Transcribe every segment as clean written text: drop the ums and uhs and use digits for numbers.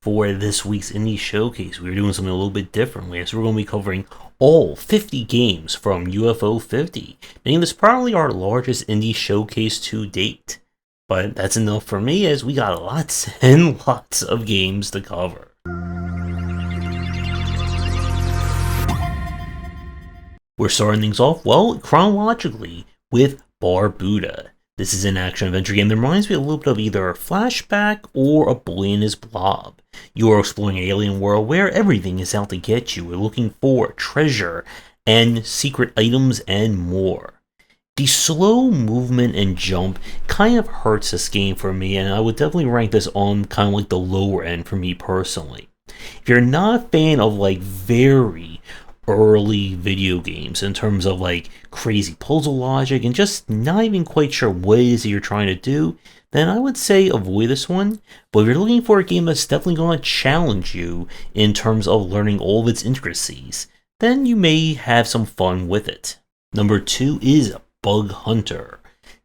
For this week's Indie Showcase, we're doing something a little bit differently, so we're going to be covering all 50 games from UFO 50, making this probably our largest Indie Showcase to date. But that's enough for me, as we got lots and lots of games to cover. We're starting things off, well, chronologically, with Barbuda. This is an action-adventure game that reminds me a little bit of either a Flashback or a Boy and His Blob. You are exploring an alien world where everything is out to get you. We're looking for treasure and secret items and more. The slow movement and jump kind of hurts this game for me, and I would definitely rank this on kind of like the lower end for me personally. If you're not a fan of like very early video games in terms of like crazy puzzle logic and just not even quite sure what it is that you're trying to do, then I would say avoid this one. But if you're looking for a game that's definitely going to challenge you in terms of learning all of its intricacies, then you may have some fun with it. Number 2 is Bug Hunter.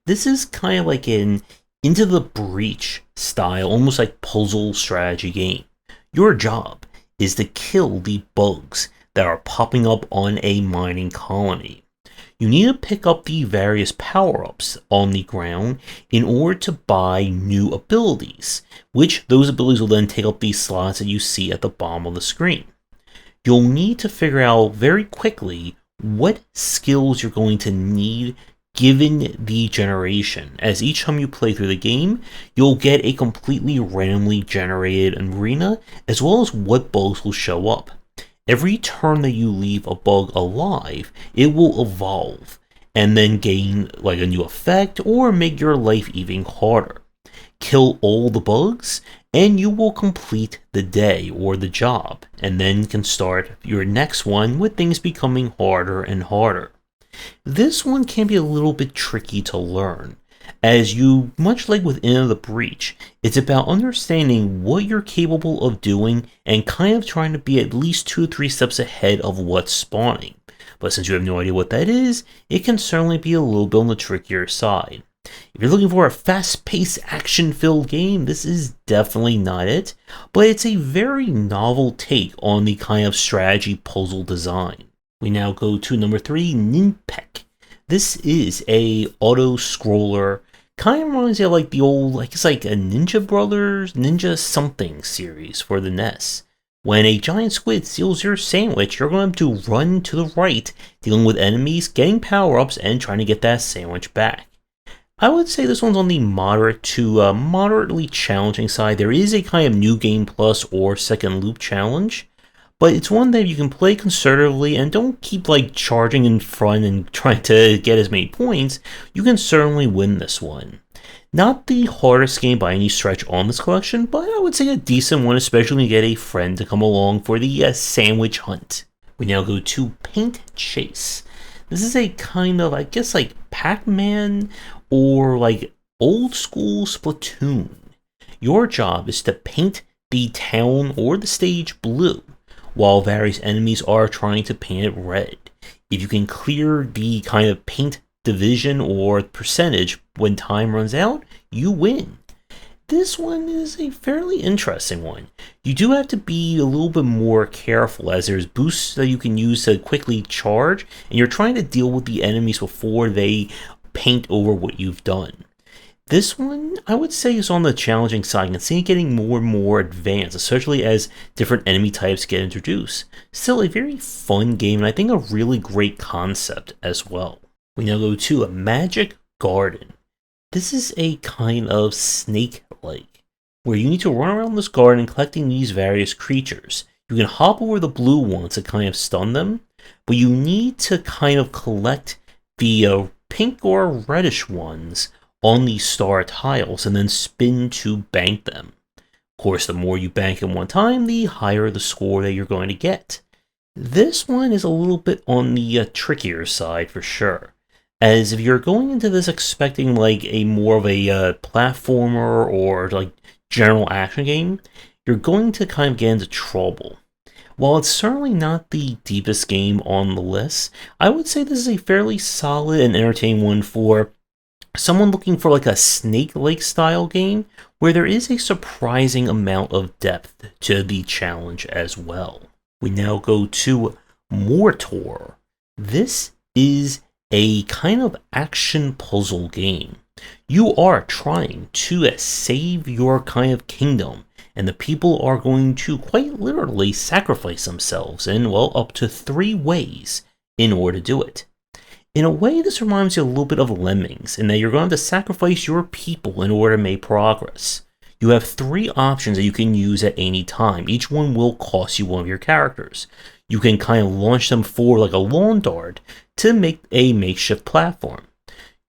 This is kind of like an Into the Breach style, almost like puzzle strategy game. Your job is to kill the bugs that are popping up on a mining colony. You need to pick up the various power-ups on the ground in order to buy new abilities, which those abilities will then take up these slots that you see at the bottom of the screen. You'll need to figure out very quickly what skills you're going to need given the generation, as each time you play through the game, you'll get a completely randomly generated arena, as well as what bugs will show up. Every turn that you leave a bug alive, it will evolve and then gain like a new effect or make your life even harder. Kill all the bugs and you will complete the day or the job, and then can start your next one with things becoming harder and harder. This one can be a little bit tricky to learn, as you, much like with Into the Breach, it's about understanding what you're capable of doing and kind of trying to be at least 2 or 3 steps ahead of what's spawning. But since you have no idea what that is, it can certainly be a little bit on the trickier side. If you're looking for a fast-paced, action-filled game, this is definitely not it, but it's a very novel take on the kind of strategy puzzle design. We now go to number 3, Ninpek. This is a auto-scroller, kind of reminds me of like the old, I guess like a Ninja Brothers, Ninja something series for the NES. When a giant squid steals your sandwich, you're going to run to the right, dealing with enemies, getting power-ups, and trying to get that sandwich back. I would say this one's on the moderate to moderately challenging side. There is a kind of New Game Plus or Second Loop challenge, but it's one that you can play conservatively and don't keep like charging in front and trying to get as many points. You can certainly win this one. Not the hardest game by any stretch on this collection, but I would say a decent one, especially when you get a friend to come along for the sandwich hunt. We now go to Paint Chase. This is a kind of, I guess, like Pac-Man or like old school Splatoon. Your job is to paint the town or the stage blue, while various enemies are trying to paint it red. If you can clear the kind of paint division or percentage when time runs out, you win. This one is a fairly interesting one. You do have to be a little bit more careful, as there's boosts that you can use to quickly charge, and you're trying to deal with the enemies before they paint over what you've done. This one, I would say, is on the challenging side. You can see it getting more and more advanced, especially as different enemy types get introduced. Still a very fun game, and I think a really great concept as well. We now go to a Magic Garden. This is a kind of snake-like, where you need to run around this garden collecting these various creatures. You can hop over the blue ones to kind of stun them, but you need to kind of collect the pink or reddish ones on these star tiles and then spin to bank them. Of course, the more you bank in one time, the higher the score that you're going to get. This one is a little bit on the trickier side for sure, as if you're going into this expecting like a more of a platformer or like general action game, you're going to kind of get into trouble. While it's certainly not the deepest game on the list, I would say this is a fairly solid and entertaining one for someone looking for like a Snake-like style game where there is a surprising amount of depth to the challenge as well. We now go to Mortor. This is a kind of action puzzle game. You are trying to save your kind of kingdom, and the people are going to quite literally sacrifice themselves in, well, up to 3 ways in order to do it. In a way, this reminds you a little bit of Lemmings, in that you're going to sacrifice your people in order to make progress. You have 3 options that you can use at any time. Each one will cost you one of your characters. You can kind of launch them forward like a lawn dart to make a makeshift platform.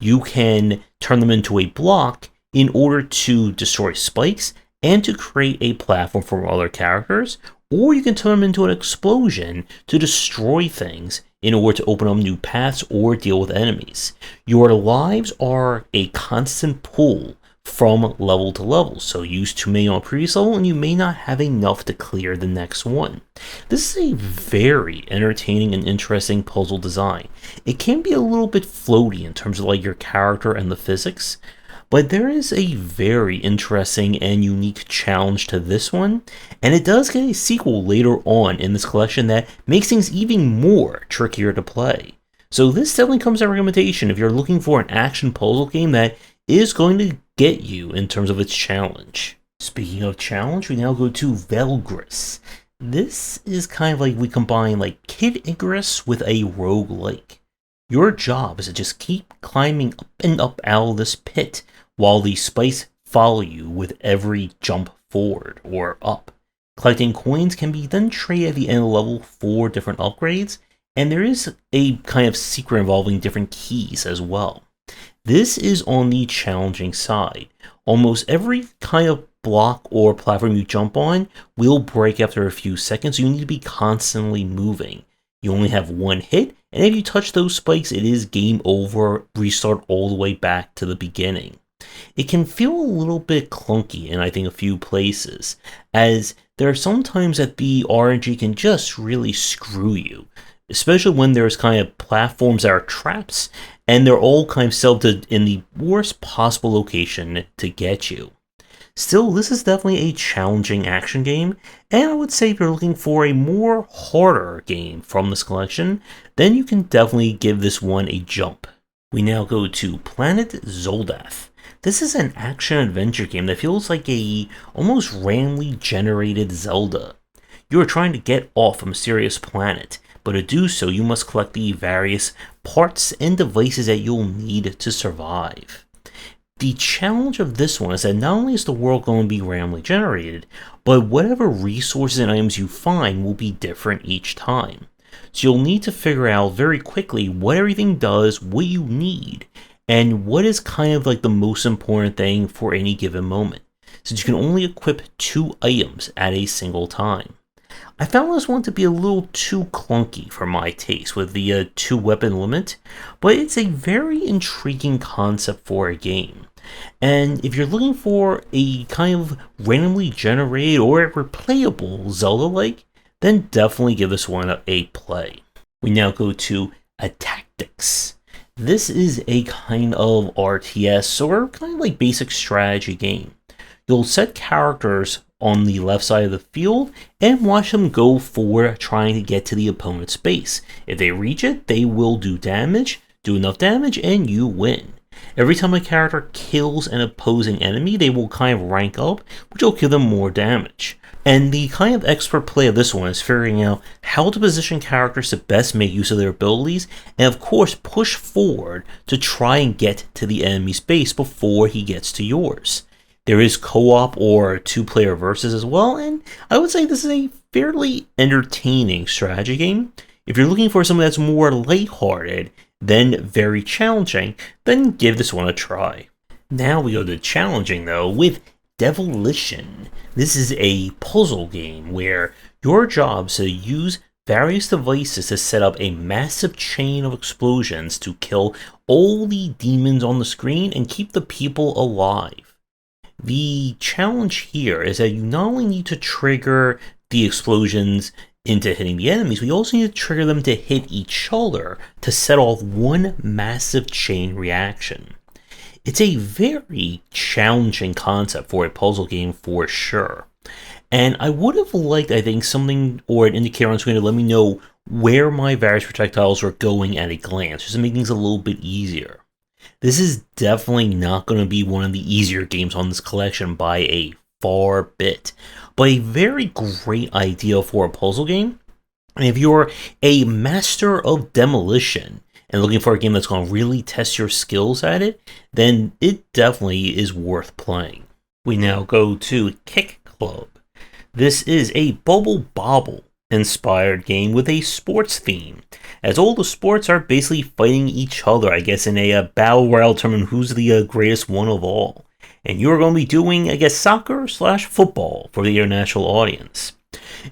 You can turn them into a block in order to destroy spikes and to create a platform for other characters, or you can turn them into an explosion to destroy things in order to open up new paths or deal with enemies. Your lives are a constant pull from level to level, so use too many on a previous level and you may not have enough to clear the next one. This is a very entertaining and interesting puzzle design. It can be a little bit floaty in terms of like your character and the physics, but there is a very interesting and unique challenge to this one, and it does get a sequel later on in this collection that makes things even more trickier to play. So this definitely comes as a recommendation if you're looking for an action puzzle game that is going to get you in terms of its challenge. Speaking of challenge, we now go to Valbrace. This is kind of like we combine like Kid Icarus with a roguelike. Your job is to just keep climbing up and up out of this pit while the spikes follow you with every jump forward or up. Collecting coins can be then traded at the end of the level for different upgrades, and there is a kind of secret involving different keys as well. This is on the challenging side. Almost every kind of block or platform you jump on will break after a few seconds, so you need to be constantly moving. You only have 1 hit, and if you touch those spikes, it is game over, restart all the way back to the beginning. It can feel a little bit clunky in, I think, a few places, as there are some times that the RNG can just really screw you, especially when there's kind of platforms that are traps, and they're all kind of set up in the worst possible location to get you. Still, this is definitely a challenging action game, and I would say if you're looking for a more harder game from this collection, then you can definitely give this one a jump. We now go to Planet Zoldath. This is an action-adventure game that feels like a almost randomly generated Zelda. You are trying to get off a mysterious planet, but to do so you must collect the various parts and devices that you'll need to survive. The challenge of this one is that not only is the world going to be randomly generated, but whatever resources and items you find will be different each time. So you'll need to figure out very quickly what everything does, what you need, and what is kind of like the most important thing for any given moment, since you can only equip 2 items at a single time. I found this one to be a little too clunky for my taste with the 2-weapon limit, but it's a very intriguing concept for a game. And if you're looking for a kind of randomly generated or a replayable Zelda-like, then definitely give this one a play. We now go to Tactics. This is a kind of RTS or kind of like basic strategy game. You'll set characters on the left side of the field and watch them go forward trying to get to the opponent's base. If they reach it, they will do enough damage, and you win. Every time a character kills an opposing enemy, they will kind of rank up, which will give them more damage. And the kind of expert play of this one is figuring out how to position characters to best make use of their abilities, and of course push forward to try and get to the enemy's base before he gets to yours. There is co-op or 2-player versus as well, and I would say this is a fairly entertaining strategy game. If you're looking for something that's more lighthearted than very challenging, then give this one a try. Now we go to challenging though with Devolition. This is a puzzle game where your job is to use various devices to set up a massive chain of explosions to kill all the demons on the screen and keep the people alive. The challenge here is that you not only need to trigger the explosions into hitting the enemies, we also need to trigger them to hit each other to set off one massive chain reaction. It's a very challenging concept for a puzzle game for sure. And I would have liked, I think, something or an indicator on screen to let me know where my various projectiles are going at a glance, just to make things a little bit easier. This is definitely not going to be one of the easier games on this collection by a far bit, but a very great idea for a puzzle game. And if you're a master of demolition and looking for a game that's going to really test your skills at it, then it definitely is worth playing. We now go to Kick Club. This is a Bubble Bobble inspired game with a sports theme, as all the sports are basically fighting each other, I guess, in a battle royale tournament, who's the greatest one of all. And you're going to be doing, I guess, soccer/football for the international audience.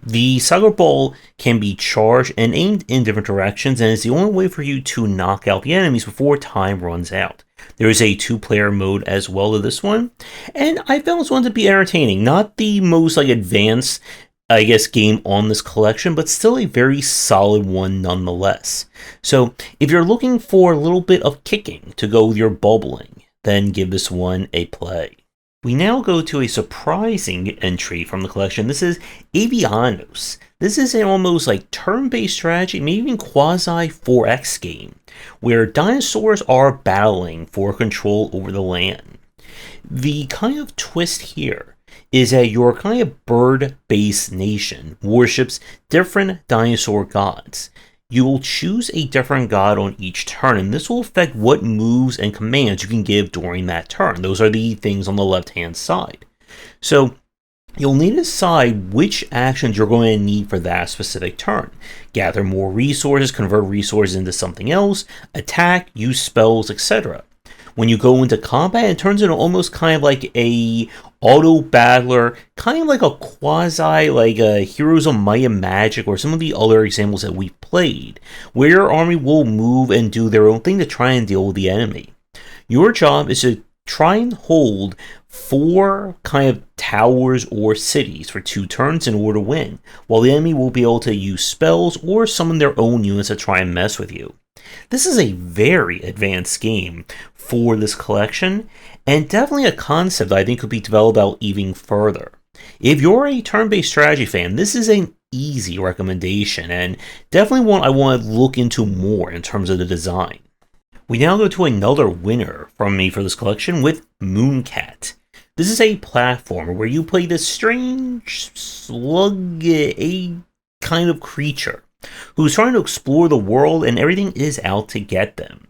The soccer ball can be charged and aimed in different directions, and it's the only way for you to knock out the enemies before time runs out. There is a 2-player mode as well to this one, and I found this one to be entertaining. Not the most advanced, I guess, game on this collection, but still a very solid one nonetheless. So if you're looking for a little bit of kicking to go with your bubbling, then give this one a play. We now go to a surprising entry from the collection. This is Avanos. This is an almost turn-based strategy, maybe even quasi-4X game, where dinosaurs are battling for control over the land. The kind of twist here is that your kind of bird-based nation worships different dinosaur gods. You will choose a different god on each turn, and this will affect what moves and commands you can give during that turn. Those are the things on the left-hand side. So you'll need to decide which actions you're going to need for that specific turn. Gather more resources, convert resources into something else, attack, use spells, etc. When you go into combat, it turns into almost kind of like a auto battler, kind of like a quasi Heroes of Might and Magic or some of the other examples that we've played, where your army will move and do their own thing to try and deal with the enemy. Your job is to try and hold 4 kind of towers or cities for 2 turns in order to win, while the enemy will be able to use spells or summon their own units to try and mess with you. This is a very advanced game for this collection, and definitely a concept that I think could be developed out even further. If you're a turn-based strategy fan, this is an easy recommendation, and definitely one I want to look into more in terms of the design. We now go to another winner from me for this collection with Moonat. This is a platformer where you play this strange slug, a kind of creature who's trying to explore the world, and everything is out to get them.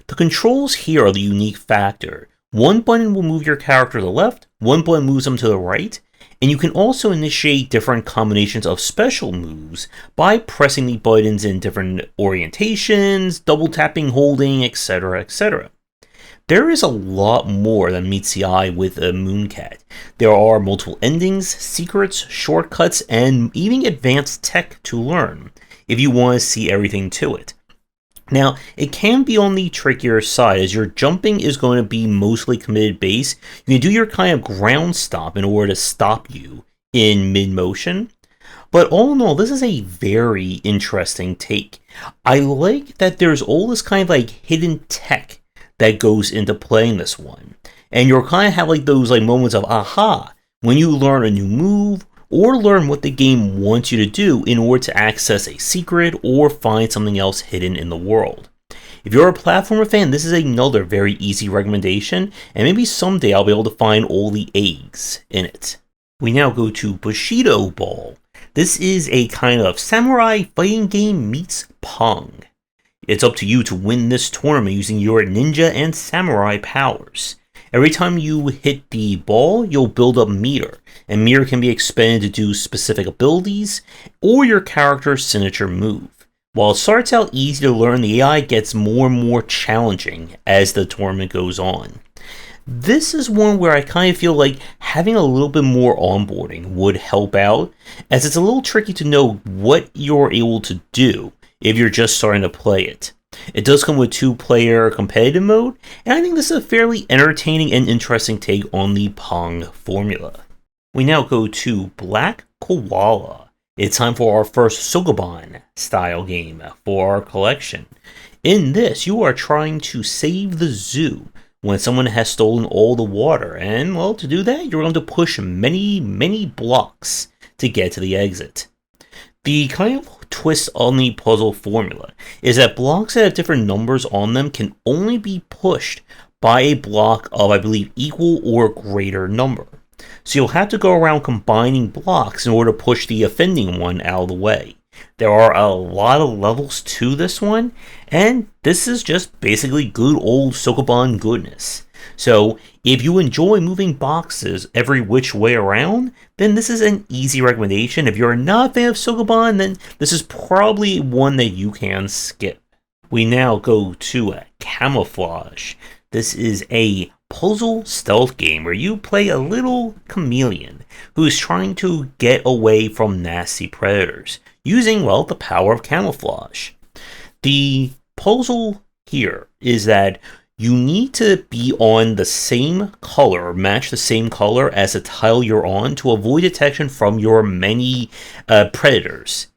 The controls here are the unique factor. One button will move your character to the left, one button moves them to the right, and you can also initiate different combinations of special moves by pressing the buttons in different orientations, double tapping, holding, etc., etc. There is a lot more than meets the eye with a Moonat. There are multiple endings, secrets, shortcuts, and even advanced tech to learn if you want to see everything to it. Now, it can be on the trickier side, as your jumping is going to be mostly committed base. You can do your kind of ground stop in order to stop you in mid-motion. But all in all, this is a very interesting take. I like that there's all this kind of hidden tech that goes into playing this one. And you'll kind of have those moments of aha when you learn a new move or learn what the game wants you to do in order to access a secret or find something else hidden in the world. If you're a platformer fan, this is another very easy recommendation, and maybe someday I'll be able to find all the eggs in it. We now go to Cheeto Ball. This is a kind of samurai fighting game meets Pong. It's up to you to win this tournament using your ninja and samurai powers. Every time you hit the ball, you'll build up meter, and meter can be expended to do specific abilities or your character's signature move. While it starts out easy to learn, the AI gets more and more challenging as the tournament goes on. This is one where I kind of feel like having a little bit more onboarding would help out, as it's a little tricky to know what you're able to do if you're just starting to play it. It does come with 2-player competitive mode, and I think this is a fairly entertaining and interesting take on the Pong formula. We now go to Black Koala. It's time for our first Sokoban style game for our collection. In this, you are trying to save the zoo when someone has stolen all the water. And, well, to do that, you're going to push many blocks to get to the exit. The kind of twist on the puzzle formula is that blocks that have different numbers on them can only be pushed by a block of, I believe, equal or greater number. So you'll have to go around combining blocks in order to push the offending one out of the way. There are a lot of levels to this one, and this is just basically good old Sokoban goodness. So if you enjoy moving boxes every which way around, then this is an easy recommendation. If you're not a fan of Sokoban, then this is probably one that you can skip. We now go to Camouflage. This is a puzzle stealth game where you play a little chameleon who is trying to get away from nasty predators using, well, the power of camouflage. The puzzle here is that you need to be on the same color, or match the same color as the tile you're on to avoid detection from your many predators.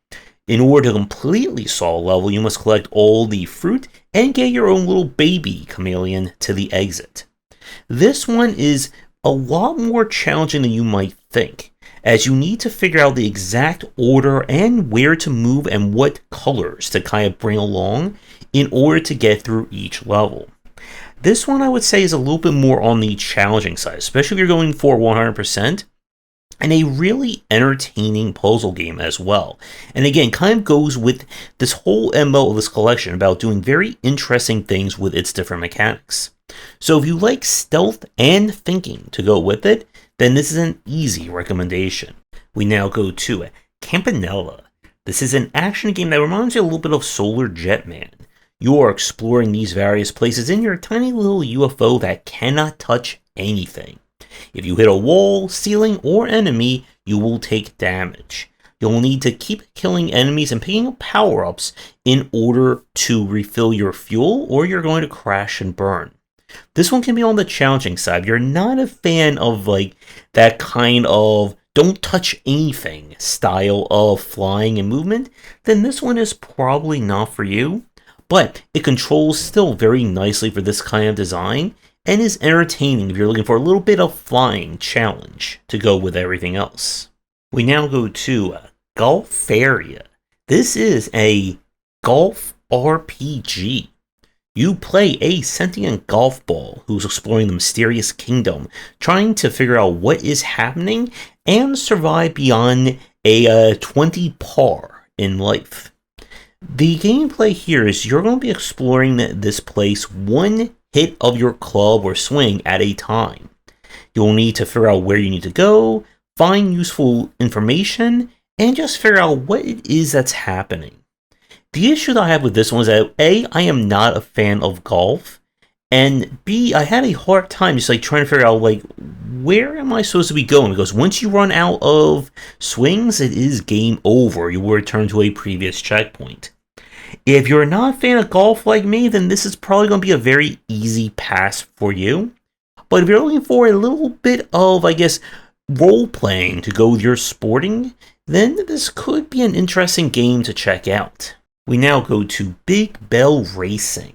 In order to completely solve a level, you must collect all the fruit and get your own little baby chameleon to the exit. This one is a lot more challenging than you might think, as you need to figure out the exact order and where to move and what colors to kind of bring along in order to get through each level. This one I would say is a little bit more on the challenging side, especially if you're going for 100%, and a really entertaining puzzle game as well. And again, kind of goes with this whole MO of this collection about doing very interesting things with its different mechanics. So if you like stealth and thinking to go with it, then this is an easy recommendation. We now go to Campanella. This is an action game that reminds you a little bit of Solar Jetman. You are exploring these various places in your tiny little UFO that cannot touch anything. If you hit a wall, ceiling, or enemy, you will take damage. You'll need to keep killing enemies and picking up power-ups in order to refill your fuel, or you're going to crash and burn. This one can be on the challenging side. If you're not a fan of like that kind of don't touch anything style of flying and movement, then this one is probably not for you. But it controls still very nicely for this kind of design and is entertaining if you're looking for a little bit of flying challenge to go with everything else. We now go to Golfia. This is a golf RPG. You play a sentient golf ball who's exploring the mysterious kingdom, trying to figure out what is happening and survive beyond a 20 par in life. The gameplay here is you're going to be exploring this place one hit of your club or swing at a time. You'll need to figure out where you need to go, find useful information, and just figure out what it is that's happening. The issue that I have with this one is that A, I am not a fan of golf, and B, I had a hard time just like trying to figure out like where am I supposed to be going, because once you run out of swings, it is game over. You will return to a previous checkpoint. If you're not a fan of golf like me, then this is probably going to be a very easy pass for you. But if you're looking for a little bit of, I guess, role-playing to go with your sporting, then this could be an interesting game to check out. We now go to Big Bell Racing.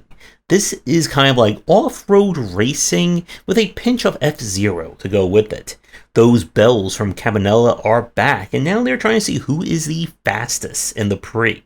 This is kind of like off-road racing with a pinch of F-Zero to go with it. Those bells from Campanella are back, and now they're trying to see who is the fastest in the pre.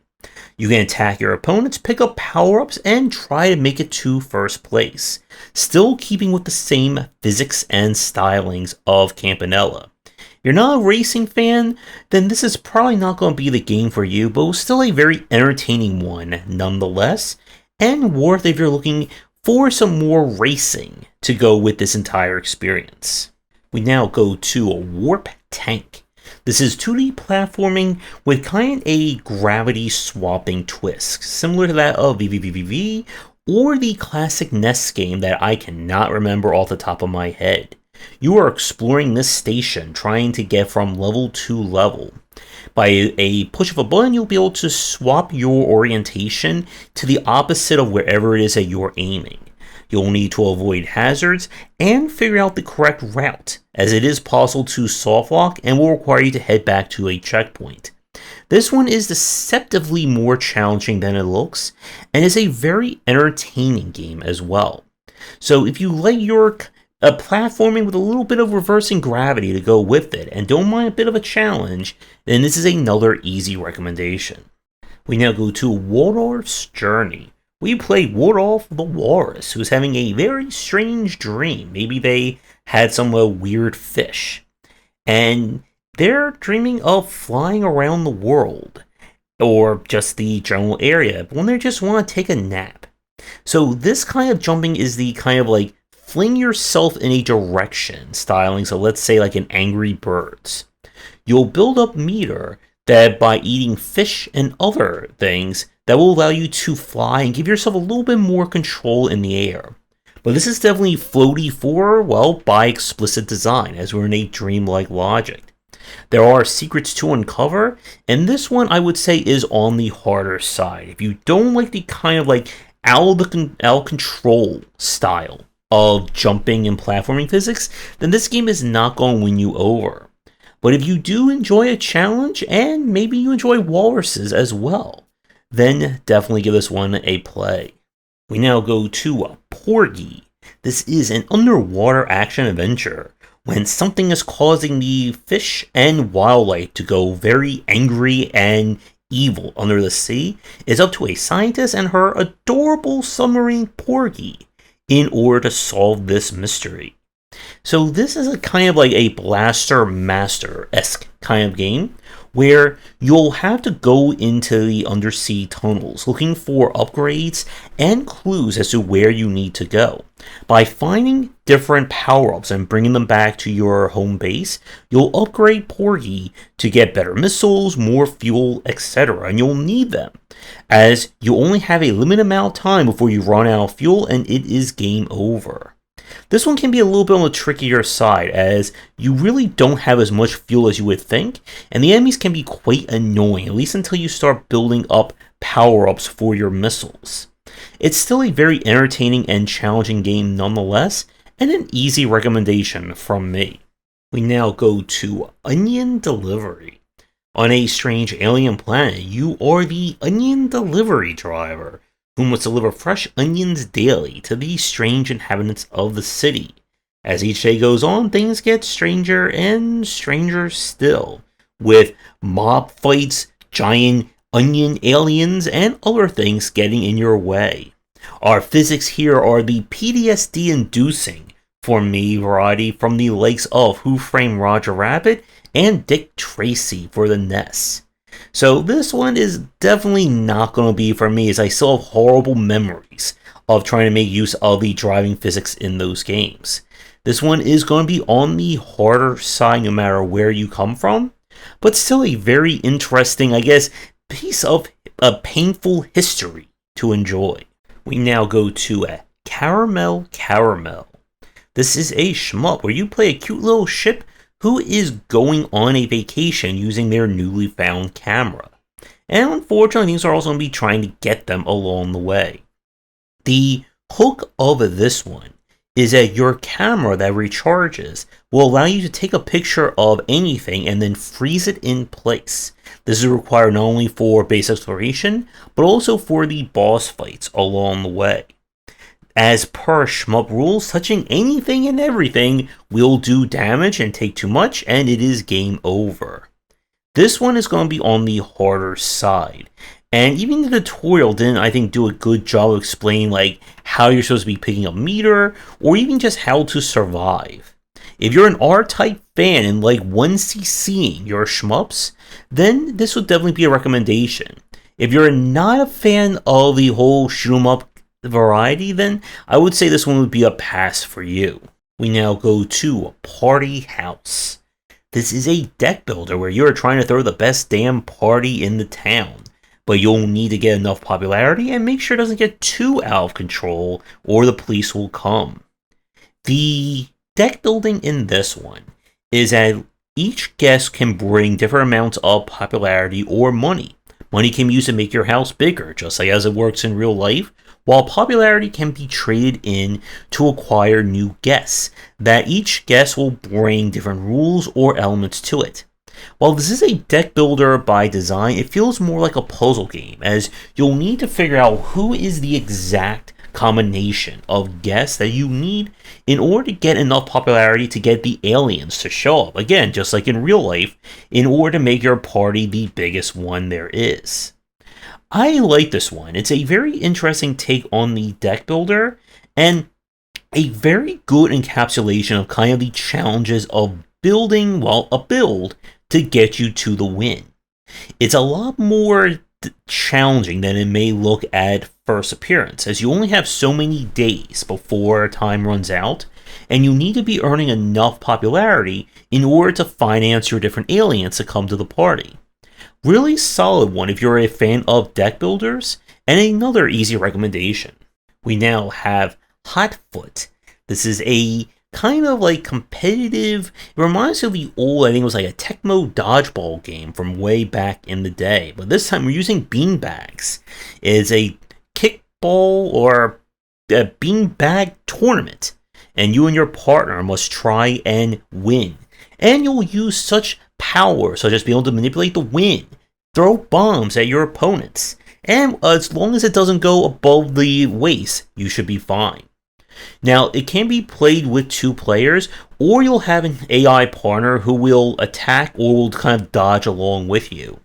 You can attack your opponents, pick up power-ups, and try to make it to first place, still keeping with the same physics and stylings of Campanella. If you're not a racing fan, then this is probably not going to be the game for you, but it's still a very entertaining one nonetheless, and worth if you're looking for some more racing to go with this entire experience. We now go to Warp Tank. This is 2D platforming with kind of a gravity swapping twist, similar to that of VVVVV or the classic NES game that I cannot remember off the top of my head. You are exploring this station, trying to get from level to level. By a push of a button, you'll be able to swap your orientation to the opposite of wherever it is that you're aiming. You'll need to avoid hazards and figure out the correct route, as it is possible to softlock and will require you to head back to a checkpoint. This one is deceptively more challenging than it looks, and is a very entertaining game as well. So if you like your platforming with a little bit of reversing gravity to go with it, and don't mind a bit of a challenge, then this is another easy recommendation. We now go to Waldorf's Journey. We play Waldorf the Walrus, who's having a very strange dream. Maybe they had some weird fish. And they're dreaming of flying around the world, or just the general area, but when they just want to take a nap. So this kind of jumping is the kind of like fling yourself in a direction styling, so let's say like an Angry Birds. You'll build up meter that by eating fish and other things that will allow you to fly and give yourself a little bit more control in the air. But this is definitely floaty for, well, by explicit design, as we're in a dreamlike logic. There are secrets to uncover, and this one I would say is on the harder side. If you don't like the kind of like out of control style of jumping and platforming physics, then this game is not going to win you over. But if you do enjoy a challenge, and maybe you enjoy walruses as well, then definitely give this one a play. We now go to Porgi. This is an underwater action adventure when something is causing the fish and wildlife to go very angry and evil under the sea. It's up to a scientist and her adorable submarine Porgi in order to solve this mystery. So this is a kind of like a Blaster Master-esque kind of game where you'll have to go into the undersea tunnels looking for upgrades and clues as to where you need to go. By finding different power-ups and bringing them back to your home base, you'll upgrade Porgi to get better missiles, more fuel, etc. And you'll need them, as you only have a limited amount of time before you run out of fuel and it is game over. This one can be a little bit on the trickier side, as you really don't have as much fuel as you would think, and the enemies can be quite annoying, at least until you start building up power-ups for your missiles. It's still a very entertaining and challenging game nonetheless, and an easy recommendation from me. We now go to Onion Delivery. On a strange alien planet, you are the onion delivery driver, who must deliver fresh onions daily to the strange inhabitants of the city. As each day goes on, things get stranger and stranger still, with mob fights, giant onion aliens, and other things getting in your way. Our physics here are the PTSD-inducing, for me, variety from the likes of Who Framed Roger Rabbit and Dick Tracy for the NES. So this one is definitely not going to be for me, as I still have horrible memories of trying to make use of the driving physics in those games. This one is going to be on the harder side no matter where you come from, but still a very interesting, I guess, piece of a painful history to enjoy. We now go to Caramel. This is a shmup where you play a cute little ship who is going on a vacation using their newly found camera. And unfortunately, things are also going to be trying to get them along the way. The hook of this one is that your camera that recharges will allow you to take a picture of anything and then freeze it in place. This is required not only for base exploration, but also for the boss fights along the way. As per shmup rules, touching anything and everything will do damage and take too much, and it is game over. This one is going to be on the harder side, and even the tutorial didn't, I think, do a good job of explaining like how you're supposed to be picking up meter, or even just how to survive. If you're an R-Type fan and like 1cc'ing your shmups, then this would definitely be a recommendation. If you're not a fan of the whole shoot 'em up variety, then I would say this one would be a pass for you. We now go to Party House. This is a deck builder where you're trying to throw the best damn party in the town, but you'll need to get enough popularity and make sure it doesn't get too out of control or the police will come. The deck building in this one is that each guest can bring different amounts of popularity or money. Money can be used to make your house bigger, just like as it works in real life, while popularity can be traded in to acquire new guests, that each guest will bring different rules or elements to it. While this is a deck builder by design, it feels more like a puzzle game, as you'll need to figure out who is the exact combination of guests that you need in order to get enough popularity to get the aliens to show up. Again, just like in real life, in order to make your party the biggest one there is. I like this one. It's a very interesting take on the deck builder, and a very good encapsulation of kind of the challenges of building, well, a build to get you to the win. It's a lot more challenging than it may look at first appearance, as you only have so many days before time runs out, and you need to be earning enough popularity in order to finance your different aliens to come to the party. Really solid one if you're a fan of deck builders, and another easy recommendation. We now have Hotfoot. This is a kind of like competitive, it reminds me of the old, I think it was like a Tecmo dodgeball game from way back in the day, but this time we're using beanbags. It's a kickball or a beanbag tournament, and you and your partner must try and win. And you'll use such power, such as being able to manipulate the wind, throw bombs at your opponents, and as long as it doesn't go above the waist, you should be fine. Now, it can be played with 2 players, or you'll have an AI partner who will attack or will kind of dodge along with you.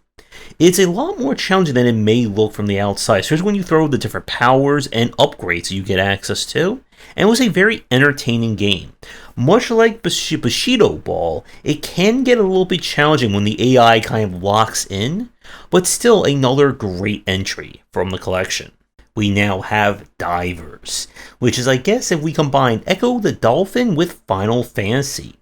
It's a lot more challenging than it may look from the outside, especially when you throw the different powers and upgrades you get access to, and it was a very entertaining game. Much like Cheeto Ball, it can get a little bit challenging when the AI kind of locks in, but still another great entry from the collection. We now have Divers, which is, I guess, if we combine Echo the Dolphin with Final Fantasy.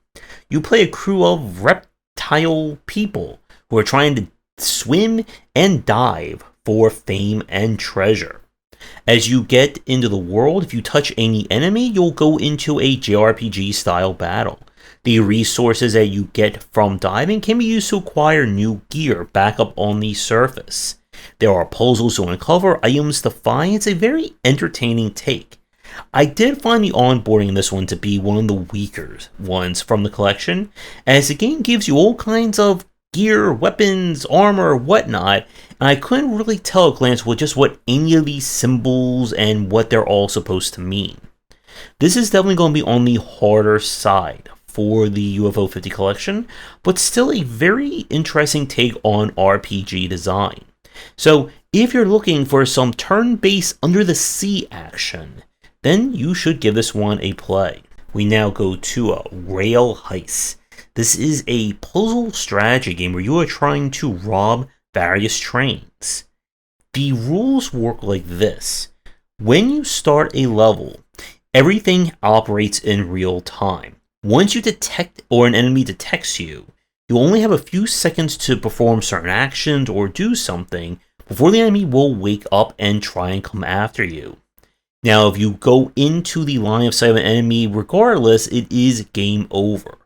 You play a crew of reptile people who are trying to swim and dive for fame and treasure. As you get into the world, if you touch any enemy, you'll go into a JRPG style battle. The resources that you get from diving can be used to acquire new gear back up on the surface. There are puzzles to uncover, items to find. It's a very entertaining take. I did find the onboarding in this one to be one of the weaker ones from the collection, as the game gives you all kinds of gear, weapons, armor, whatnot, and I couldn't really tell at a glance what any of these symbols and what they're all supposed to mean. This is definitely going to be on the harder side for the UFO 50 collection, but still a very interesting take on RPG design. So, if you're looking for some turn-based under-the-sea action, then you should give this one a play. We now go to a Rail Heist. This is a puzzle strategy game where you are trying to rob various trains. The rules work like this. When you start a level, everything operates in real time. Once you detect or an enemy detects you, you only have a few seconds to perform certain actions or do something before the enemy will wake up and try and come after you. Now, if you go into the line of sight of an enemy regardless, it is game over.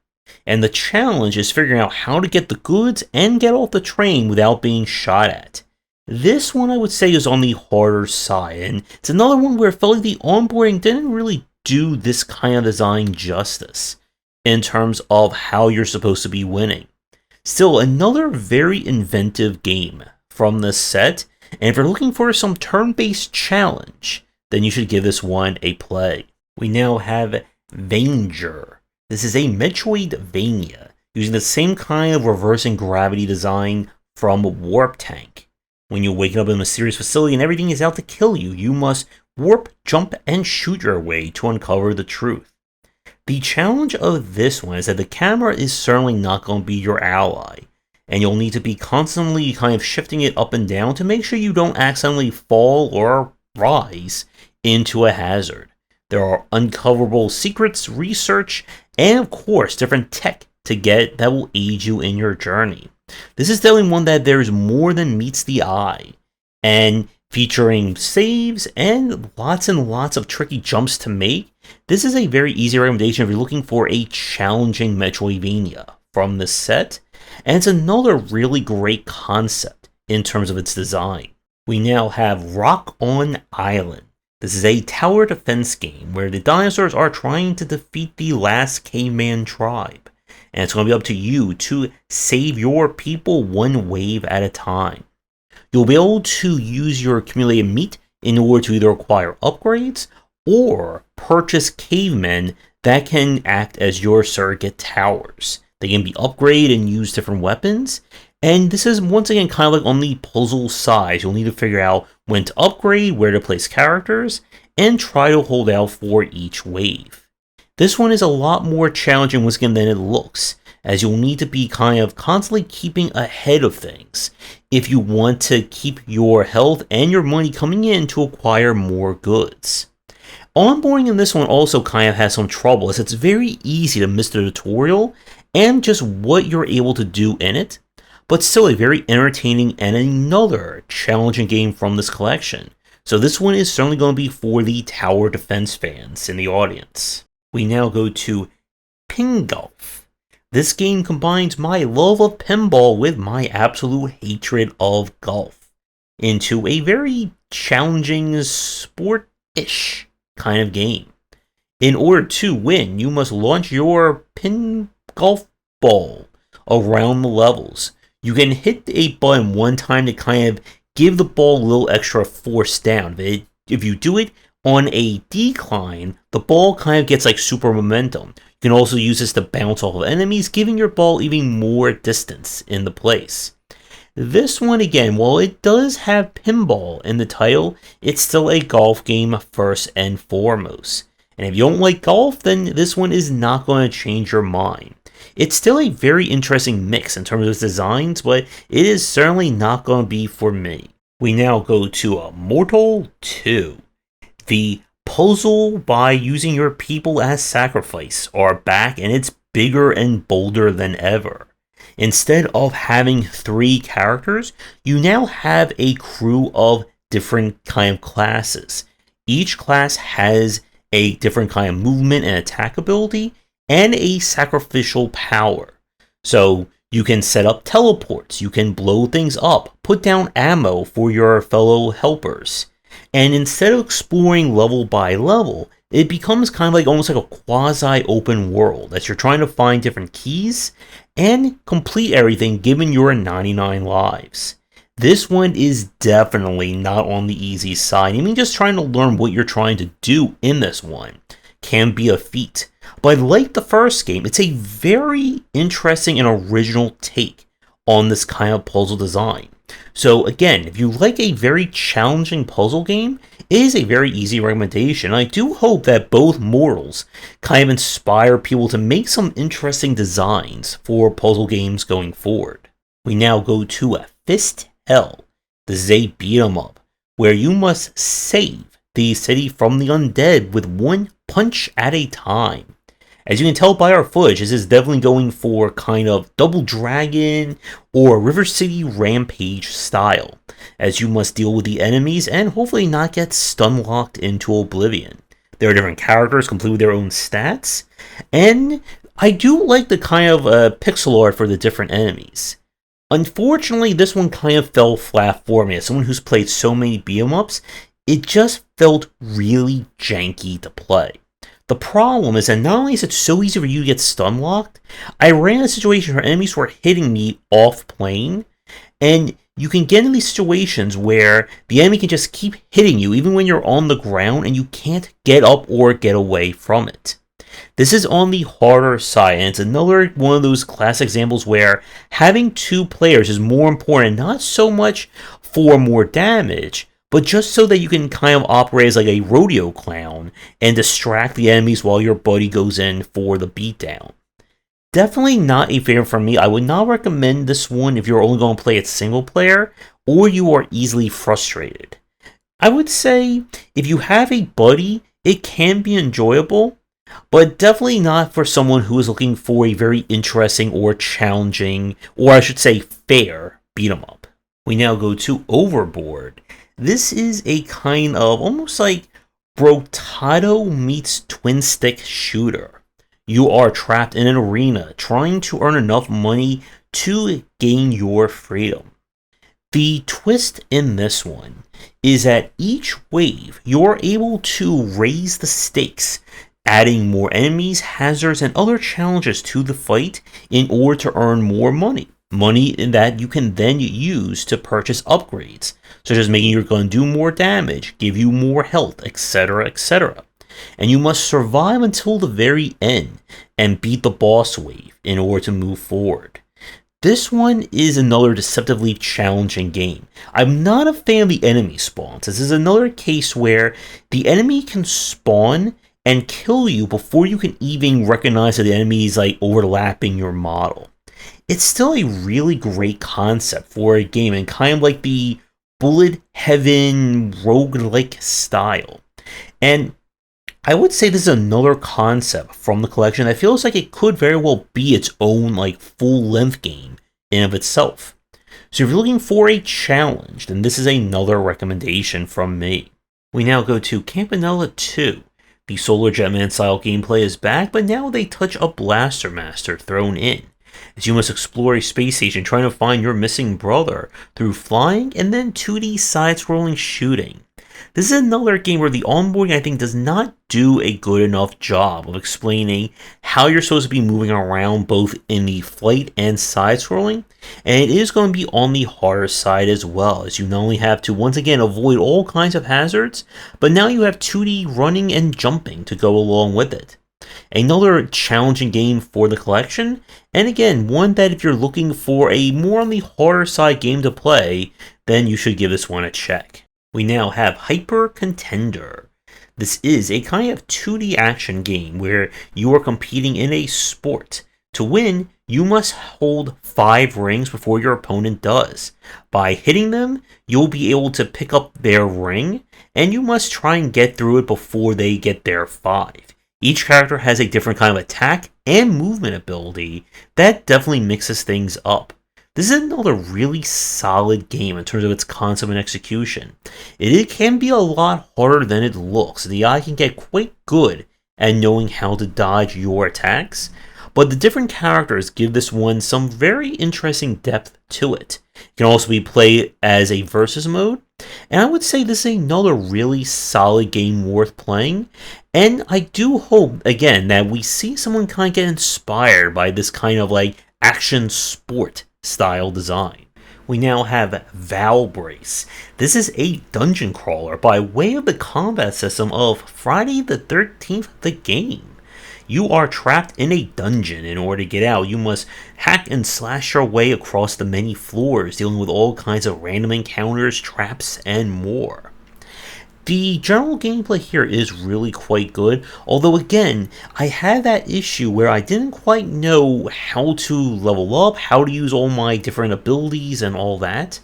And the challenge is figuring out how to get the goods and get off the train without being shot at. This one I would say is on the harder side, and it's another one where it felt like the onboarding didn't really do this kind of design justice in terms of how you're supposed to be winning. Still, another very inventive game from this set, and if you're looking for some turn-based challenge, then you should give this one a play. We now have Vanger. This is a Metroidvania, using the same kind of reversing gravity design from Warp Tank. When you wake up in a mysterious facility and everything is out to kill you, you must warp, jump, and shoot your way to uncover the truth. The challenge of this one is that the camera is certainly not going to be your ally, and you'll need to be constantly kind of shifting it up and down to make sure you don't accidentally fall or rise into a hazard. There are uncoverable secrets, research, and of course different tech to get that will aid you in your journey. This is definitely one that there's more than meets the eye, and featuring saves and lots of tricky jumps to make. This is a very easy recommendation if you're looking for a challenging Metroidvania from this set, and it's another really great concept in terms of its design. We now have Rock on Island. This is a tower defense game where the dinosaurs are trying to defeat the last caveman tribe, and it's going to be up to you to save your people one wave at a time. You'll be able to use your accumulated meat in order to either acquire upgrades or purchase cavemen that can act as your surrogate towers. They can be upgraded and use different weapons, and this is once again kind of like on the puzzle side. You'll need to figure out when to upgrade, where to place characters, and try to hold out for each wave. This one is a lot more challenging once again than it looks, as you'll need to be kind of constantly keeping ahead of things if you want to keep your health and your money coming in to acquire more goods. Onboarding in this one also kind of has some trouble, as it's very easy to miss the tutorial and just what you're able to do in it, but still a very entertaining and another challenging game from this collection. So this one is certainly going to be for the tower defense fans in the audience. We now go to Ping Golf. This game combines my love of pinball with my absolute hatred of golf into a very challenging sport-ish kind of game. In order to win, you must launch your pin golf ball around the levels. You can hit a button one time to kind of give the ball a little extra force down. If you do it on a decline, the ball kind of gets like super momentum. You can also use this to bounce off of enemies, giving your ball even more distance in the place. This one again, while it does have pinball in the title, it's still a golf game first and foremost. And if you don't like golf, then this one is not going to change your mind. It's still a very interesting mix in terms of its designs, but it is certainly not going to be for me. We now go to Mortal 2. The puzzle by using your people as sacrifice are back, and it's bigger and bolder than ever. Instead of having 3 characters, you now have a crew of different kind of classes. Each class has a different kind of movement and attack ability, and a sacrificial power. So you can set up teleports, you can blow things up, put down ammo for your fellow helpers. And instead of exploring level by level, it becomes kind of like almost like a quasi-open world as you're trying to find different keys and complete everything given your 99 lives. This one is definitely not on the easy side. I mean, just trying to learn what you're trying to do in this one can be a feat. But like the first game, it's a very interesting and original take on this kind of puzzle design. So again, if you like a very challenging puzzle game, it is a very easy recommendation. I do hope that both Mortals kind of inspire people to make some interesting designs for puzzle games going forward. We now go to a Fist Hell. This is a beat 'em up, where you must save the city from the undead with one punch at a time. As you can tell by our footage, this is definitely going for kind of Double Dragon or River City Rampage style, as you must deal with the enemies and hopefully not get stun-locked into oblivion. There are different characters complete with their own stats, and I do like the kind of pixel art for the different enemies. Unfortunately, this one kind of fell flat for me. As someone who's played so many beat-em-ups, it just felt really janky to play. The problem is that not only is it so easy for you to get stun locked, I ran a situation where enemies were hitting me off plane, and you can get in these situations where the enemy can just keep hitting you even when you're on the ground and you can't get up or get away from it. This is on the harder side, and it's another one of those classic examples where having 2 players is more important, not so much for more damage, but just so that you can kind of operate as like a rodeo clown and distract the enemies while your buddy goes in for the beatdown. Definitely not a favorite for me. I would not recommend this one if you're only going to play it single player or you are easily frustrated. I would say if you have a buddy, it can be enjoyable, but definitely not for someone who is looking for a very interesting or challenging, or I should say fair, beat 'em up. We now go to Overboard. This is a kind of almost like Brotato meets twin stick shooter. You are trapped in an arena trying to earn enough money to gain your freedom. The twist in this one is that each wave you're able to raise the stakes, adding more enemies, hazards, and other challenges to the fight in order to earn more money. money that you can then use to purchase upgrades, such as making your gun do more damage, give you more health, etc., etc. And you must survive until the very end and beat the boss wave in order to move forward. This one is another deceptively challenging game. I'm not a fan of the enemy spawns. This is another case where the enemy can spawn and kill you before you can even recognize that the enemy is like overlapping your model. It's still a really great concept for a game, and kind of like the bullet heaven roguelike style. And I would say this is another concept from the collection that feels like it could very well be its own like full-length game in of itself. So if you're looking for a challenge, then this is another recommendation from me. We now go to Campanella II. The Solar Jetman style gameplay is back, but now they touch a Blaster Master thrown in, as you must explore a space station trying to find your missing brother through flying and then 2D side-scrolling shooting. This is another game where the onboarding, I think, does not do a good enough job of explaining how you're supposed to be moving around both in the flight and side-scrolling, and it is going to be on the harder side as well, as you not only have to once again avoid all kinds of hazards, but now you have 2D running and jumping to go along with it. Another challenging game for the collection, and again, one that if you're looking for a more on the harder side game to play, then you should give this one a check. We now have Hyper Contender. This is a kind of 2D action game where you are competing in a sport. To win, you must hold 5 rings before your opponent does. By hitting them, you'll be able to pick up their ring, and you must try and get through it before they get their 5. Each character has a different kind of attack and movement ability that definitely mixes things up. This is another really solid game in terms of its concept and execution. It can be a lot harder than it looks. The eye can get quite good at knowing how to dodge your attacks, but the different characters give this one some very interesting depth to it. It can also be played as a versus mode, and I would say this is another really solid game worth playing, and I do hope, again, that we see someone kind of get inspired by this kind of like action sport style design. We now have Valbrace. This is a dungeon crawler by way of the combat system of Friday the 13th, the game. You are trapped in a dungeon. In order to get out, you must hack and slash your way across the many floors, dealing with all kinds of random encounters, traps, and more. The general gameplay here is really quite good, although again, I had that issue where I didn't quite know how to level up, how to use all my different abilities and all that.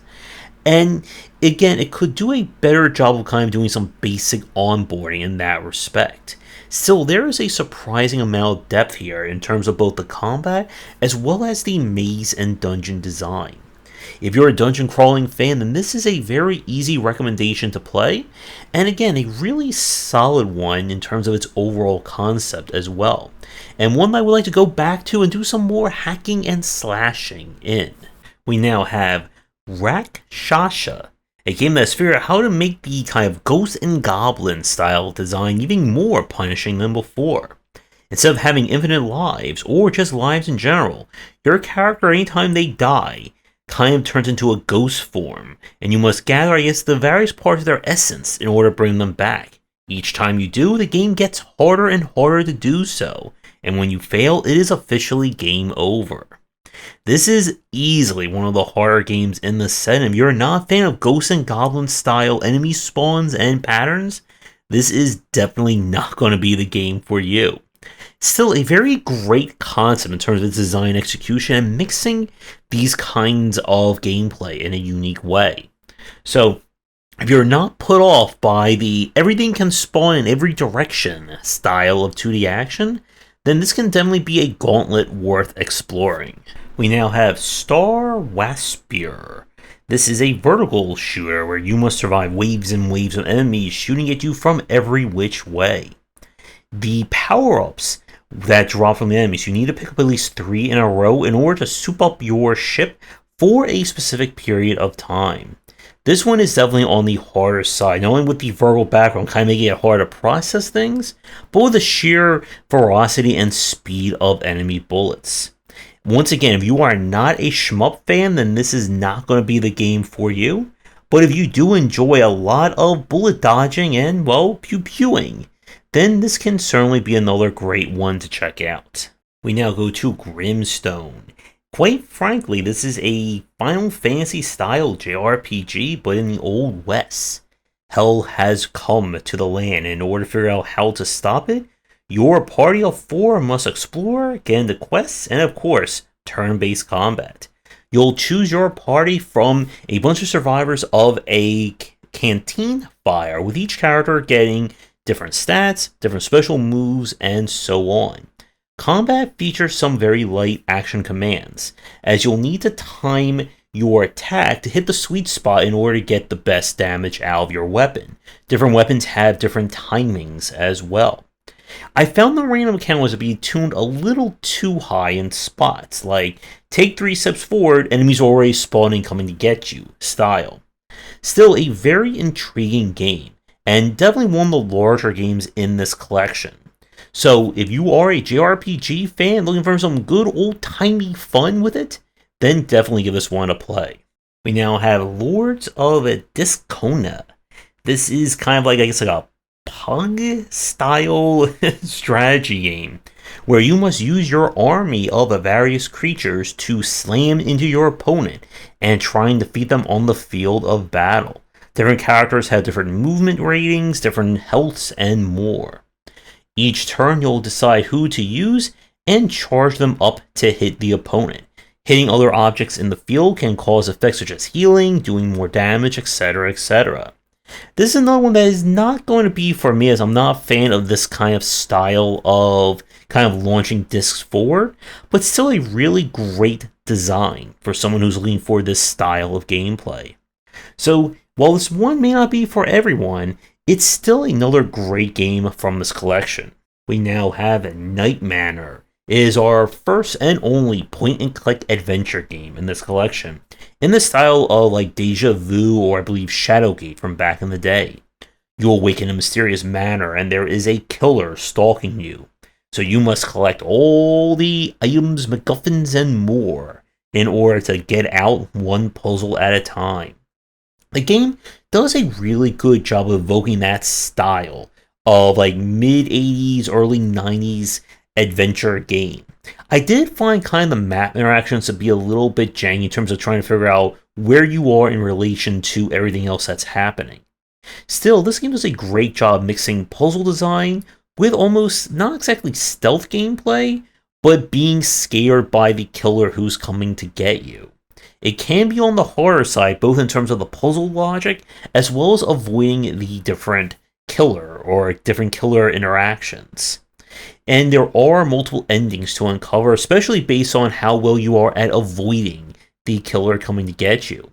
And again, it could do a better job of kind of doing some basic onboarding in that respect. Still, there is a surprising amount of depth here in terms of both the combat as well as the maze and dungeon design. If you're a dungeon crawling fan, then this is a very easy recommendation to play, and again, a really solid one in terms of its overall concept as well, and one that I would like to go back to and do some more hacking and slashing in. We now have Shasha, a game that's figured out how to make the kind of ghost and goblin style design even more punishing than before. Instead of having infinite lives, or just lives in general, your character, anytime they die, kind of turns into a ghost form, and you must gather, the various parts of their essence in order to bring them back. Each time you do, the game gets harder and harder to do so, and when you fail, it is officially game over. This is easily one of the harder games in the set, and if you're not a fan of ghost and goblin style enemy spawns and patterns, this is definitely not going to be the game for you. Still, a very great concept in terms of its design execution and mixing these kinds of gameplay in a unique way. So, if you're not put off by the everything can spawn in every direction style of 2D action, then this can definitely be a gauntlet worth exploring. We now have Star Waspier. This is a vertical shooter where you must survive waves and waves of enemies shooting at you from every which way. The power-ups that drop from the enemies, you need to pick up at least 3 in a row in order to soup up your ship for a specific period of time. This one is definitely on the harder side, not only with the vertical background kind of making it hard to process things, but with the sheer ferocity and speed of enemy bullets. Once again, if you are not a shmup fan, then this is not going to be the game for you. But if you do enjoy a lot of bullet dodging and, well, pew-pewing, then this can certainly be another great one to check out. We now go to Grimstone. Quite frankly, this is a Final Fantasy style JRPG, but in the Old West. Hell has come to the land, and in order to figure out how to stop it, your party of 4 must explore, get into quests, and of course, turn-based combat. You'll choose your party from a bunch of survivors of a canteen fire, with each character getting different stats, different special moves, and so on. Combat features some very light action commands, as you'll need to time your attack to hit the sweet spot in order to get the best damage out of your weapon. Different weapons have different timings as well. I found the random counters to be tuned a little too high in spots, like take 3 steps forward, enemies are already spawning coming to get you style. Still a very intriguing game, and definitely one of the larger games in this collection. So if you are a JRPG fan looking for some good old-timey fun with it, then definitely give this one a play. We now have Lords of Discon. This is kind of like, I guess, like a Pug-style strategy game, where you must use your army of various creatures to slam into your opponent and try and defeat them on the field of battle. Different characters have different movement ratings, different healths, and more. Each turn you'll decide who to use and charge them up to hit the opponent. Hitting other objects in the field can cause effects such as healing, doing more damage, etc, etc. This is another one that is not going to be for me, as I'm not a fan of this kind of style of kind of launching discs forward, but still a really great design for someone who's looking for this style of gameplay. So while this one may not be for everyone, it's still another great game from this collection. We now have Night Manor. It is our first and only point-and-click adventure game in this collection, in the style of like Deja Vu or I believe Shadowgate from back in the day. You awaken in a mysterious manor and there is a killer stalking you, so you must collect all the items, MacGuffins, and more in order to get out one puzzle at a time. The game does a really good job of evoking that style of like mid-80s, early 90s adventure game. I did find kind of the map interactions to be a little bit janky in terms of trying to figure out where you are in relation to everything else that's happening. Still, this game does a great job mixing puzzle design with almost not exactly stealth gameplay, but being scared by the killer who's coming to get you. It can be on the horror side, both in terms of the puzzle logic, as well as avoiding the different killer or different killer interactions. And there are multiple endings to uncover, especially based on how well you are at avoiding the killer coming to get you.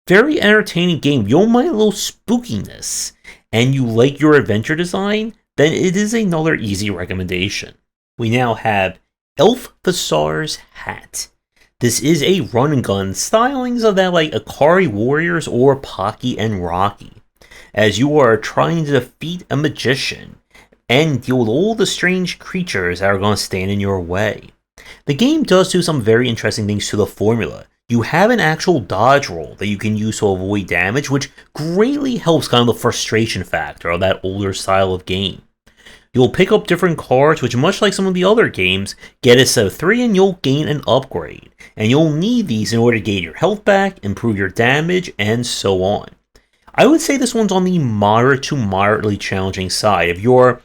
Very entertaining game. You don't mind a little spookiness, and you like your adventure design, then it is another easy recommendation. We now have Elffarers Hat. This is a run and gun stylings of that like Akari Warriors or Pocky and Rocky, as you are trying to defeat a magician and deal with all the strange creatures that are going to stand in your way. The game does do some very interesting things to the formula. You have an actual dodge roll that you can use to avoid damage, which greatly helps kind of the frustration factor of that older style of game. You'll pick up different cards, which much like some of the other games, get a set of 3 and you'll gain an upgrade. And you'll need these in order to gain your health back, improve your damage, and so on. I would say this one's on the moderate to moderately challenging side. If you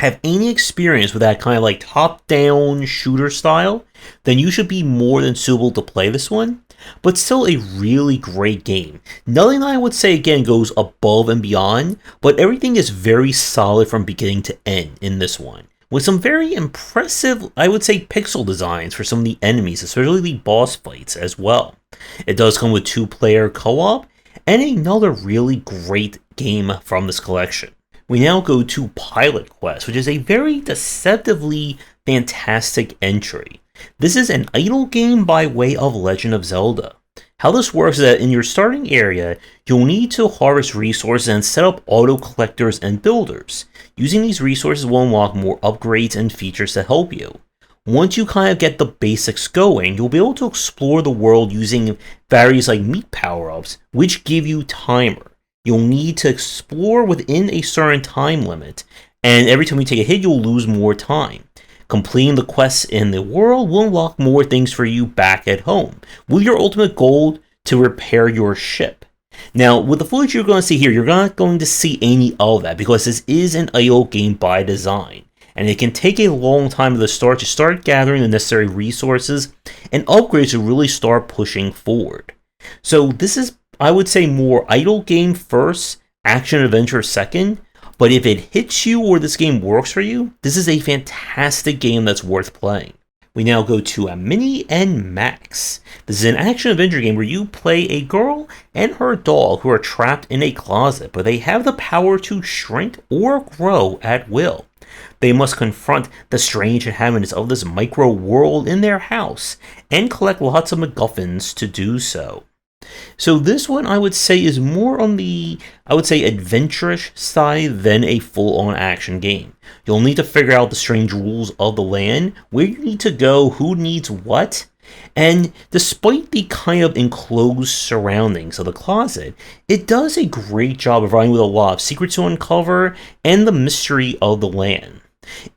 have any experience with that kind of like top-down shooter style, then you should be more than suitable to play this one. But still a really great game. Nothing I would say again goes above and beyond, but everything is very solid from beginning to end in this one, with some very impressive, I would say, pixel designs for some of the enemies, especially the boss fights as well. It does come with 2-player co-op, and another really great game from this collection. We now go to Pilot Quest, which is a very deceptively fantastic entry. This is an idle game by way of Legend of Zelda. How this works is that in your starting area, you'll need to harvest resources and set up auto collectors and builders. Using these resources will unlock more upgrades and features to help you. once you kind of get the basics going, you'll be able to explore the world using various like meat power-ups, which give you timer. You'll need to explore within a certain time limit, and every time you take a hit, you'll lose more time. Completing the quests in the world will unlock more things for you back at home, with your ultimate goal to repair your ship. Now, with the footage you're going to see here, you're not going to see any of that, because this is an idle game by design, and it can take a long time at the start to start gathering the necessary resources and upgrades to really start pushing forward. So this is, I would say, more idle game first, action adventure second, but if it hits you or this game works for you, this is a fantastic game that's worth playing. We now go to Minnie and Max. This is an action-adventure game where you play a girl and her dog who are trapped in a closet, but they have the power to shrink or grow at will. They must confront the strange inhabitants of this micro-world in their house, and collect lots of MacGuffins to do so. So this one, I would say, is more on the, adventurous side than a full-on action game. You'll need to figure out the strange rules of the land, where you need to go, who needs what, and despite the kind of enclosed surroundings of the closet, it does a great job of providing with a lot of secrets to uncover and the mystery of the land.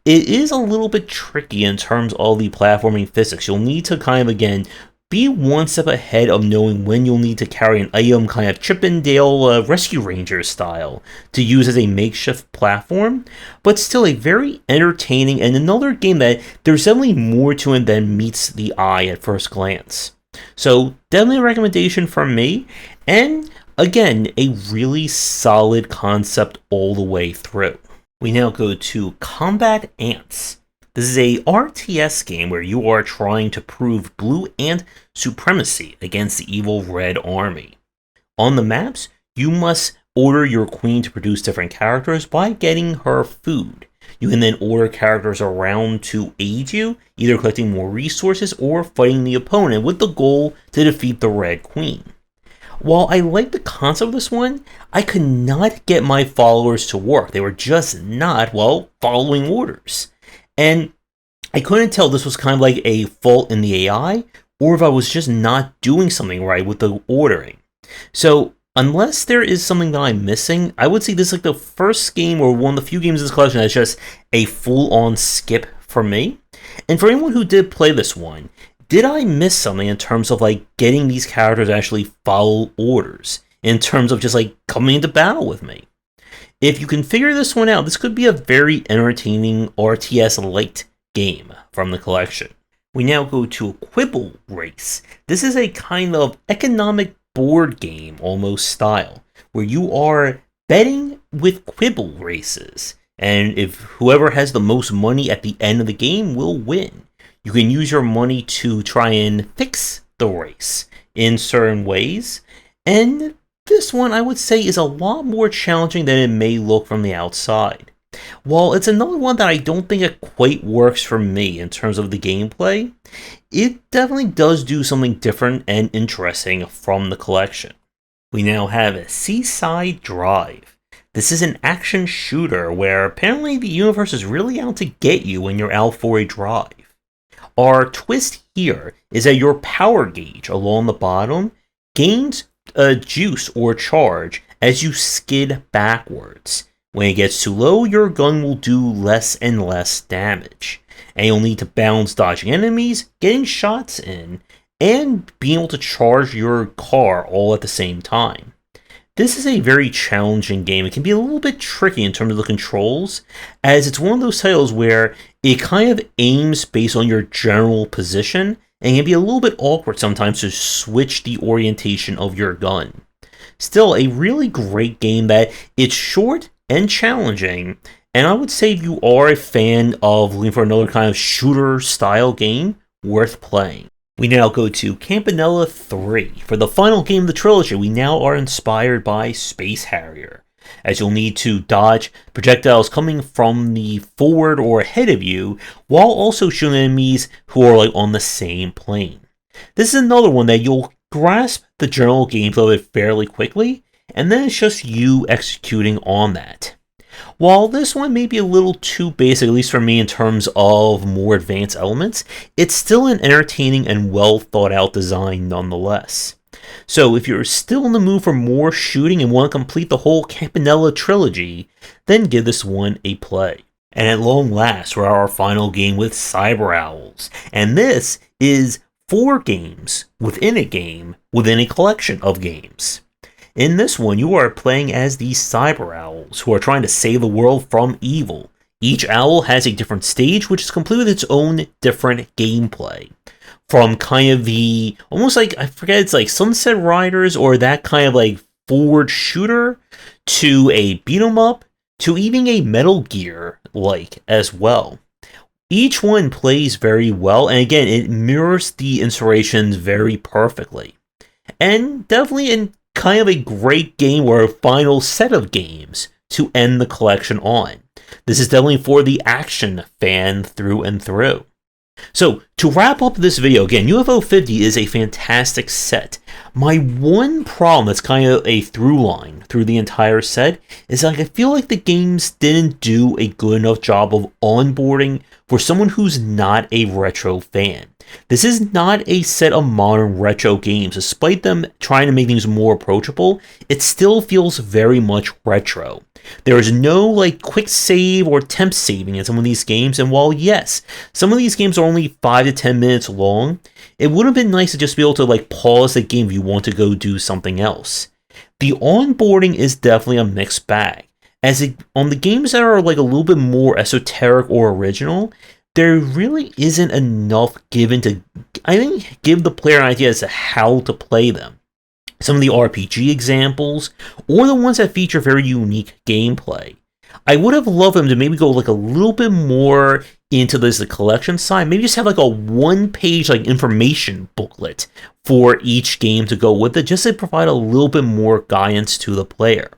It is a little bit tricky in terms of the platforming physics. You'll need to kind of, again, be one step ahead of knowing when you'll need to carry an item, kind of Chip and Dale Rescue Ranger style, to use as a makeshift platform, but still a very entertaining and another game that there's definitely more to it than meets the eye at first glance. So definitely a recommendation from me, and again, a really solid concept all the way through. We now go to Combat Ants. This is a RTS game where you are trying to prove blue ant supremacy against the evil red army. On the maps, you must order your queen to produce different characters by getting her food. You can then order characters around to aid you, either collecting more resources or fighting the opponent with the goal to defeat the red queen. While I like the concept of this one, I could not get my followers to work. They were just not, well, following orders. And I couldn't tell this was kind of like a fault in the AI, or if I was just not doing something right with the ordering. So, unless there is something that I'm missing, I would say this is like the first game or one of the few games in this collection that's just a full-on skip for me. And for anyone who did play this one, did I miss something in terms of like getting these characters to actually follow orders, in terms of just like coming into battle with me? If you can figure this one out, this could be a very entertaining RTS-light game from the collection. We now go to Quibble Race. This is a kind of economic board game almost style, where you are betting with quibble races, and if whoever has the most money at the end of the game will win. You can use your money to try and fix the race in certain ways, and this one, I would say, is a lot more challenging than it may look from the outside. While it's another one that I don't think it quite works for me in terms of the gameplay, it definitely does do something different and interesting from the collection. We now have Seaside Drive. This is an action shooter where apparently the universe is really out to get you when you're out for a drive. Our twist here is that your power gauge along the bottom gains juice or charge as you skid backwards. When it gets too low, your gun will do less and less damage, and you'll need to balance dodging enemies, getting shots in, and being able to charge your car all at the same time. This is a very challenging game. It can be a little bit tricky in terms of the controls, as it's one of those titles where it kind of aims based on your general position, and can be a little bit awkward sometimes to switch the orientation of your gun. Still, a really great game that it's short and challenging, and I would say if you are a fan of looking for another kind of shooter style game, worth playing. We now go to Campanella III. For the final game of the trilogy, we now are inspired by Space Harrier, as you'll need to dodge projectiles coming from the forward or ahead of you, while also shooting enemies who are like on the same plane. This is another one that you'll grasp the general gameplay of it fairly quickly, and then it's just you executing on that. While this one may be a little too basic, at least for me in terms of more advanced elements, it's still an entertaining and well thought out design nonetheless. So if you're still in the mood for more shooting and want to complete the whole Campanella trilogy, then give this one a play. And at long last, we're at our final game with Cyber Owls, and this is 4 games within a game within a collection of games. In this one, you are playing as these Cyber Owls who are trying to save the world from evil. Each owl has a different stage, which is complete with its own different gameplay. From kind of the, almost like, I forget, it's like Sunset Riders or that kind of like forward shooter, to a beat 'em up, to even a Metal Gear like as well. Each one plays very well, and again, it mirrors the inspirations very perfectly. And definitely in kind of a great game or a final set of games to end the collection on. This is definitely for the action fan through and through. So, to wrap up this video, again, UFO 50 is a fantastic set. My one problem that's kind of a through line through the entire set is like I feel like the games didn't do a good enough job of onboarding for someone who's not a retro fan. This is not a set of modern retro games. Despite them trying to make things more approachable, it still feels very much retro. There is no like quick save or temp saving in some of these games, and while yes, some of these games are only 5 to 10 minutes long, it would have been nice to just be able to like pause the game if you want to go do something else. The onboarding is definitely a mixed bag. On the games that are like a little bit more esoteric or original, there really isn't enough given to, I think, give the player an idea as to how to play them. Some of the RPG examples, or the ones that feature very unique gameplay. I would have loved them to maybe go like a little bit more into the collection side, maybe just have like a one-page like information booklet for each game to go with it, just to provide a little bit more guidance to the player.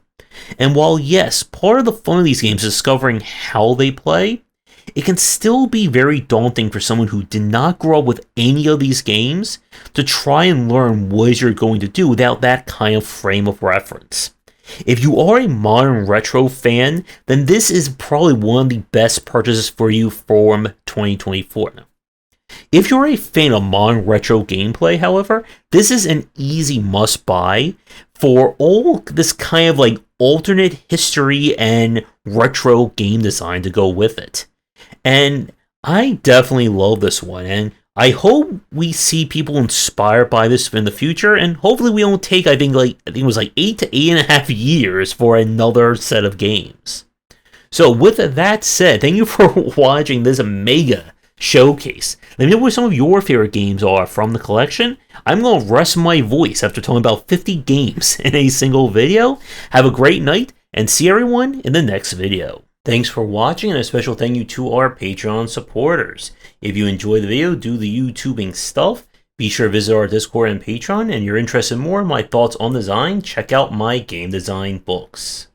And while yes, part of the fun of these games is discovering how they play, it can still be very daunting for someone who did not grow up with any of these games to try and learn what you're going to do without that kind of frame of reference. If you are a modern retro fan, then this is probably one of the best purchases for you from 2024. If you're a fan of modern retro gameplay, however, this is an easy must-buy for all this kind of like alternate history and retro game design to go with it. And I definitely love this one, and I hope we see people inspired by this in the future, and hopefully we don't take, I think it was like 8 to 8.5 years for another set of games. So with that said, thank you for watching this mega showcase. Let me know what some of your favorite games are from the collection. I'm going to rest my voice after talking about 50 games in a single video. Have a great night, and see everyone in the next video. Thanks for watching, and a special thank you to our Patreon supporters. If you enjoy the video, do the YouTubing stuff, be sure to visit our Discord and Patreon, and you're interested in more in my thoughts on design, check out my game design books.